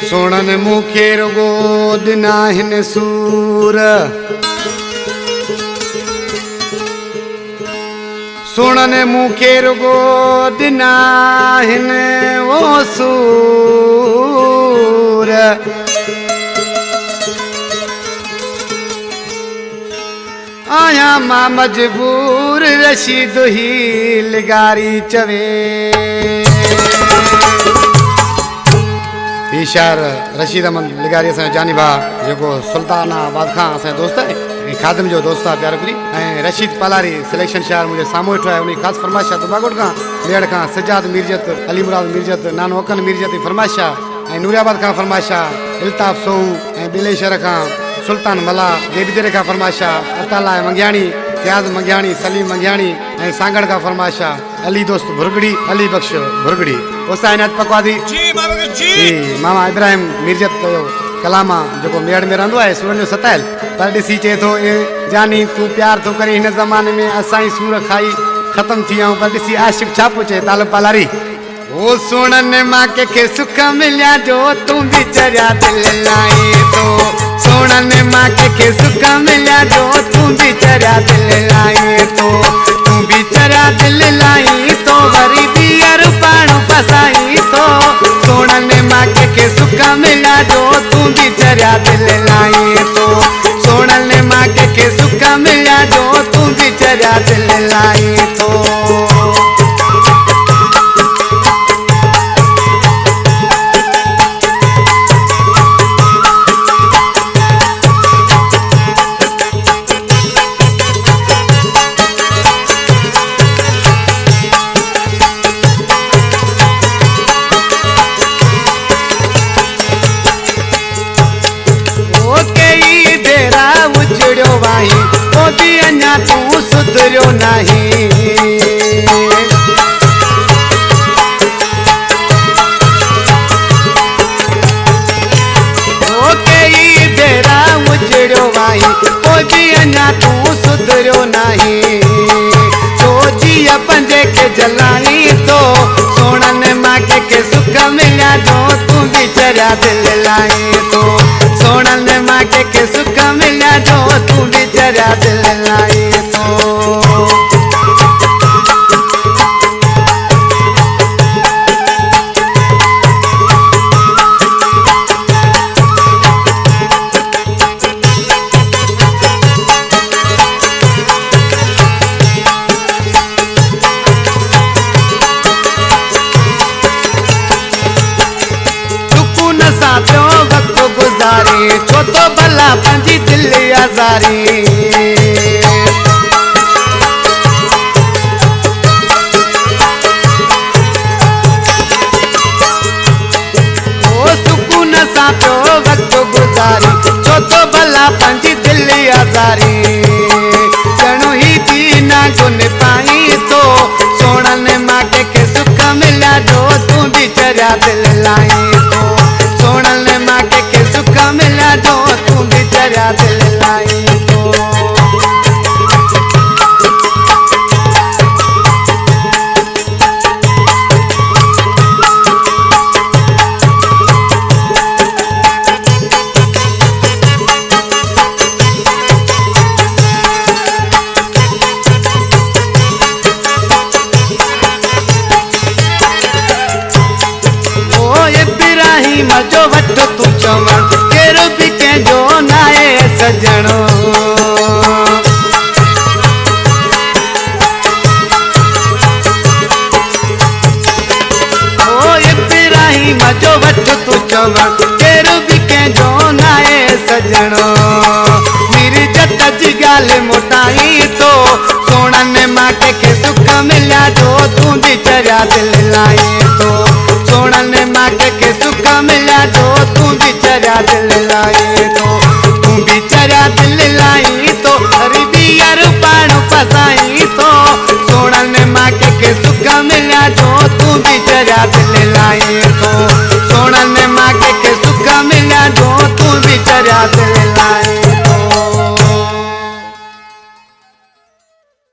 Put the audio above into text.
सोणन मुखे रुगो दिना हिन सूर सोणन मुखे रुगो दिना हिन वो सूर आया मां मजबूर रशीद ही लिगारी चवे ईशार रशीद अहमद लिगारी असां जानी भा जो सुल्तानाबाद खां असां दोस्त है खादम जो दोस्त आहे प्यारो करी रशीद पलारी सिलेक्शन शहर मुझे सामू वेठो है उन खास फरमाइश आहे दुबागोट खां मेड़ खां सजाद मिर्जत अली मुराद मिर्जत नानो अकन मिर्जत जी फरमाइश आहे नूरियाबाद खां फरमाइश आहे इल्ताफ सोहू बिलेशर खां सुल्तान मला देबीदरे का फरमाइशा अताला मंगियाणी फयाज मंगियाणी सलीम मंगियाणी सांगड़ का फरमाइशा अली दोस्त भुरगड़ी अली बख्श भुरगड़ी ओसाइनात पकवादी जी मामा इब्राहिम मिर्जत कलामा जो मेड़ में रहंदो है सूरन जो सतायल पर ॾिसी चए थो ए जानी तू प्यार तो करे हिन ज़माने में असाई सूर खाई खत्म थी आऊं पर ॾिसी आशिक छा पूछे तालब पलारी ओ सोणन मां के सुख मिलिया जो तू बिचरिया दिल लाई तो सोणन मां के सुख मिलिया जो तू बिचरिया दिल लाई तो तू बिचरिया दिल लाई तो वरी बियर पाण फसाई तो सोणन मां के सुख मिलिया जो तू बिचरिया दिल लाई तो सोणन मां के सुख मिलिया जो तू बिचरिया दिल लाई तो तू सुधरियो नहीं बेरा उजड़ियो वाही तू सुधरियो नहीं तो जिया पंजे के जलाई तो सोणन मां के सुख मिलिया जो तू बिचरिया दिल लाई तो सोणन मां के सुख मिलिया जो तू बिचरिया दिल लाई तो छो तो भला पंजी दिल आज़ारी ओ सुकून सां पियो वक्त गुज़ारी छो तो भला पंजी दिल आज़ारी ॼणो ही दीना गुन पाई तो सोणन मां के सुख मिलिया जो तू बिचरिया दिल लाई तो सोणन मां के सुख मिलिया जो तू बिचरिया दिल लाई तो जो वट तू चवण केरो भी कंहिंजो नाहे सजणो ओ इब्राहिम जो वट तू चवण केरो भी कंहिंजो नाहे सजणो मिर्जत जी ॻाल्हि मोटाई तो सोणन मां के सुख मिलिया जो तू बिचरिया दिल लाई तो सोणन मां के सुख मिलिया जो तू बिचरिया दिल लाई तो तू बिचरिया दिल लाई तो हरी बियर पाण फसाई तो सोणन मां के सुख मिलिया जो तू बिचरिया दिल लाई तो सोणन